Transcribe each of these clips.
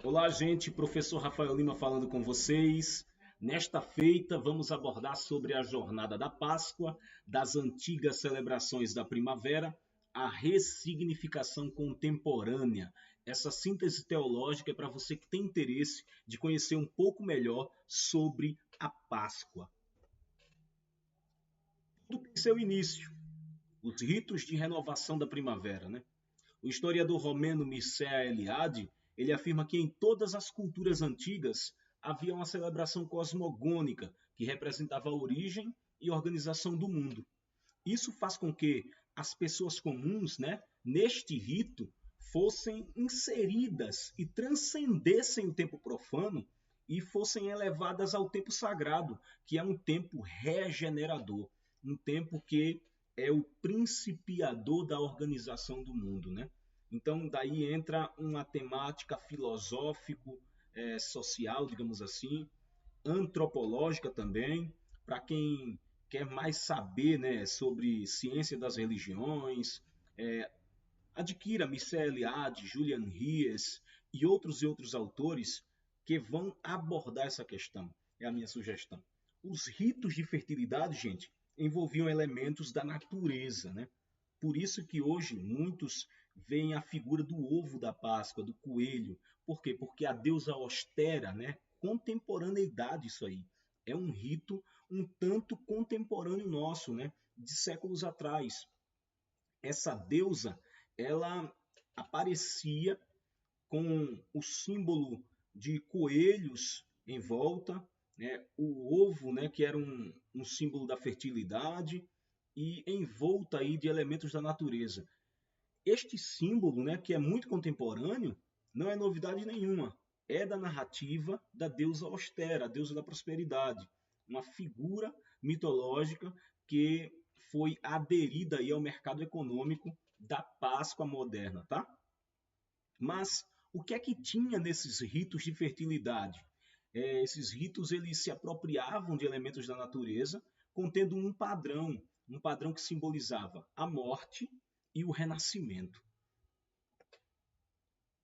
Olá, gente. Professor Rafael Lima falando com vocês. Nesta feita, vamos abordar sobre a jornada da Páscoa, das antigas celebrações da primavera, a ressignificação contemporânea. Essa síntese teológica é para você que tem interesse de conhecer um pouco melhor sobre a Páscoa. Tudo tem seu início, os ritos de renovação da primavera, né? O historiador romeno Mircea Eliade, ele afirma que em todas as culturas antigas havia uma celebração cosmogônica que representava a origem e organização do mundo. Isso faz com que as pessoas comuns, né, neste rito, fossem inseridas e transcendessem o tempo profano e fossem elevadas ao tempo sagrado, que é um tempo regenerador, um tempo que é o principiador da organização do mundo, né? Então, daí entra uma temática filosófico, social, digamos assim, antropológica também, para quem quer mais saber, né, sobre ciência das religiões, adquira Mircea Eliade, Julian Ries e outros autores que vão abordar essa questão. É a minha sugestão. Os ritos de fertilidade, gente, envolviam elementos da natureza, né? Por isso que hoje muitos veem a figura do ovo da Páscoa, do coelho. Por quê? Porque a deusa Ostera, né? Contemporaneidade isso aí. É um rito um tanto contemporâneo nosso, né? De séculos atrás. Essa deusa, ela aparecia com o símbolo de coelhos em volta, né? O ovo, né? Que era um símbolo da fertilidade e envolta aí de elementos da natureza. Este símbolo, né, que é muito contemporâneo, não é novidade nenhuma. É da narrativa da deusa Ostera, a deusa da prosperidade, uma figura mitológica que foi aderida aí ao mercado econômico da Páscoa moderna, tá? Mas o que é que tinha nesses ritos de fertilidade? Esses ritos eles se apropriavam de elementos da natureza, contendo um padrão que simbolizava a morte e o renascimento.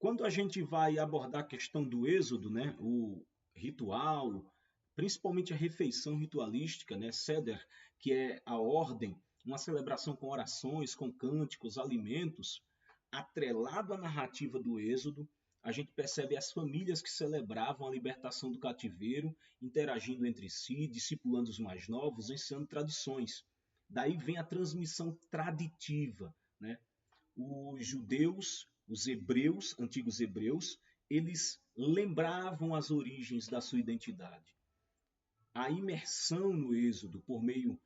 Quando a gente vai abordar a questão do êxodo, né, o ritual, principalmente a refeição ritualística, né, Seder, que é a ordem, uma celebração com orações, com cânticos, alimentos, atrelado à narrativa do êxodo, a gente percebe as famílias que celebravam a libertação do cativeiro, interagindo entre si, discipulando os mais novos, ensinando tradições. Daí vem a transmissão traditiva, né? Os judeus, os hebreus, antigos hebreus, eles lembravam as origens da sua identidade. A imersão no êxodo por meio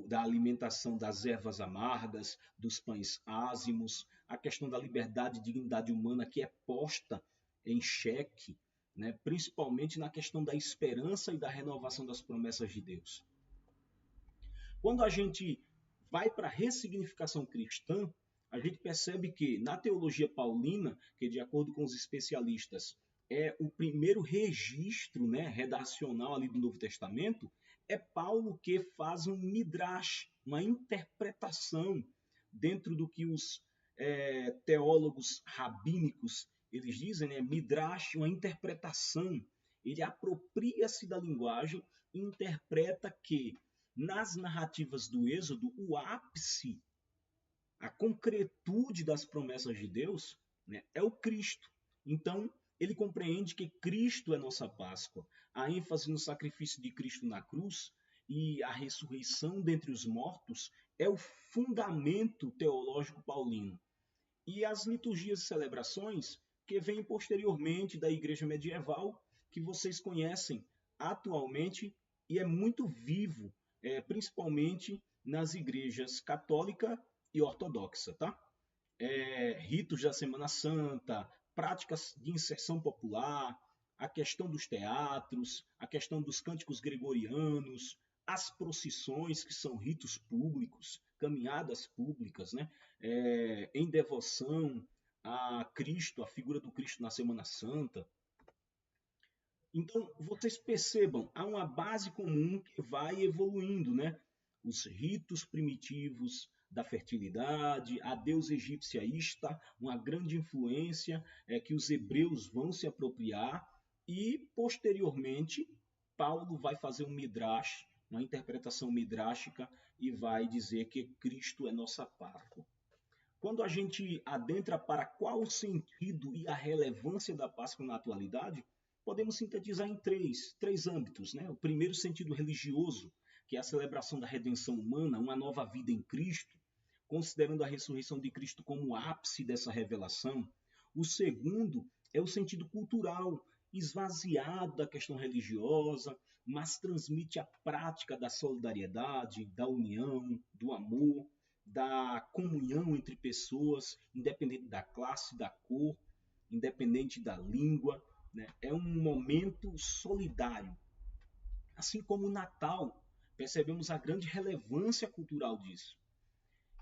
da alimentação das ervas amargas, dos pães ázimos, a questão da liberdade e dignidade humana que é posta em xeque, né? Principalmente na questão da esperança e da renovação das promessas de Deus. Quando a gente vai para a ressignificação cristã, a gente percebe que na teologia paulina, que de acordo com os especialistas é o primeiro registro, né, redacional ali do Novo Testamento, é Paulo que faz um midrash, uma interpretação dentro do que os teólogos rabínicos eles dizem, né, midrash, uma interpretação. Ele apropria-se da linguagem e interpreta que nas narrativas do Êxodo, o ápice, a concretude das promessas de Deus, né, é o Cristo. Então, ele compreende que Cristo é nossa Páscoa. A ênfase no sacrifício de Cristo na cruz e a ressurreição dentre os mortos é o fundamento teológico paulino. E as liturgias e celebrações que vêm posteriormente da igreja medieval, que vocês conhecem atualmente e é muito vivo, principalmente nas igrejas católica e ortodoxa, tá? Ritos da Semana Santa, práticas de inserção popular, a questão dos teatros, a questão dos cânticos gregorianos, as procissões, que são ritos públicos, caminhadas públicas, né? Em devoção a Cristo, a figura do Cristo na Semana Santa. Então, vocês percebam, há uma base comum que vai evoluindo, né? Os ritos primitivos, da fertilidade, a deusa egípcia Ista, uma grande influência que os hebreus vão se apropriar e, posteriormente, Paulo vai fazer um midrash, uma interpretação midrášica e vai dizer que Cristo é nossa Páscoa. Quando a gente adentra para qual o sentido e a relevância da Páscoa na atualidade, podemos sintetizar em três âmbitos. Né? O primeiro, sentido religioso, que é a celebração da redenção humana, uma nova vida em Cristo, considerando a ressurreição de Cristo como o ápice dessa revelação. O segundo é o sentido cultural, esvaziado da questão religiosa, mas transmite a prática da solidariedade, da união, do amor, da comunhão entre pessoas, independente da classe, da cor, independente da língua. Né? É um momento solidário. Assim como o Natal, percebemos a grande relevância cultural disso.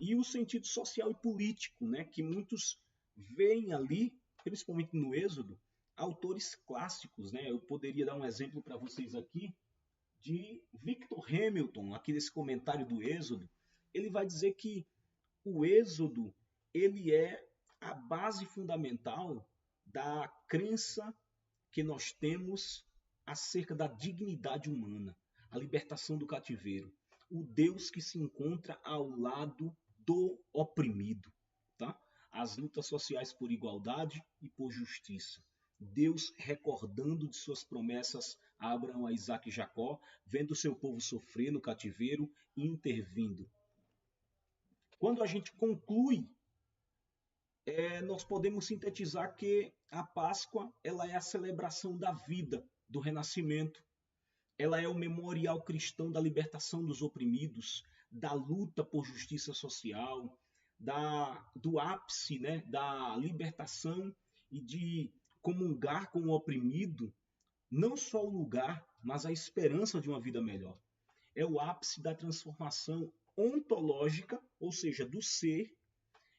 E o sentido social e político, né? Que muitos veem ali, principalmente no Êxodo, autores clássicos. Né? Eu poderia dar um exemplo para vocês aqui de Victor Hamilton, aqui nesse comentário do Êxodo. Ele vai dizer que o Êxodo ele é a base fundamental da crença que nós temos acerca da dignidade humana, a libertação do cativeiro, o Deus que se encontra ao lado do oprimido, tá? As lutas sociais por igualdade e por justiça. Deus recordando de suas promessas a Abraão, a Isaac e Jacó, vendo seu povo sofrer no cativeiro e intervindo. Quando a gente conclui, nós podemos sintetizar que a Páscoa ela é a celebração da vida, do renascimento. Ela é o memorial cristão da libertação dos oprimidos, da luta por justiça social, do ápice, né, da libertação e de comungar com o oprimido, não só o lugar, mas a esperança de uma vida melhor. É o ápice da transformação ontológica, ou seja, do ser.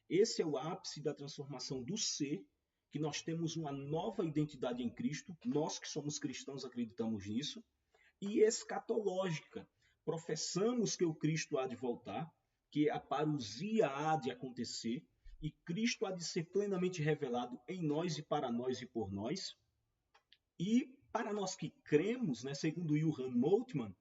Esse é o ápice da transformação do ser, que nós temos uma nova identidade em Cristo, nós que somos cristãos acreditamos nisso, e escatológica. Professamos que o Cristo há de voltar, que a parousia há de acontecer, e Cristo há de ser plenamente revelado em nós e para nós e por nós. E para nós que cremos, né, segundo Johann Moltmann,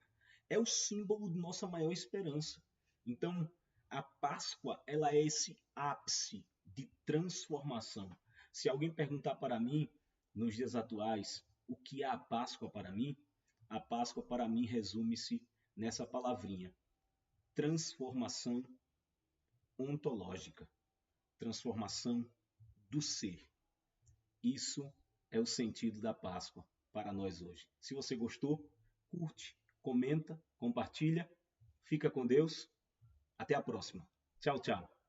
é o símbolo de nossa maior esperança. Então, a Páscoa ela é esse ápice de transformação. Se alguém perguntar para mim, nos dias atuais, o que é a Páscoa para mim, a Páscoa para mim resume-se nessa palavrinha: transformação ontológica, transformação do ser. Isso é o sentido da Páscoa para nós hoje. Se você gostou, curte, comenta, compartilha. Fica com Deus. Até a próxima. Tchau, tchau.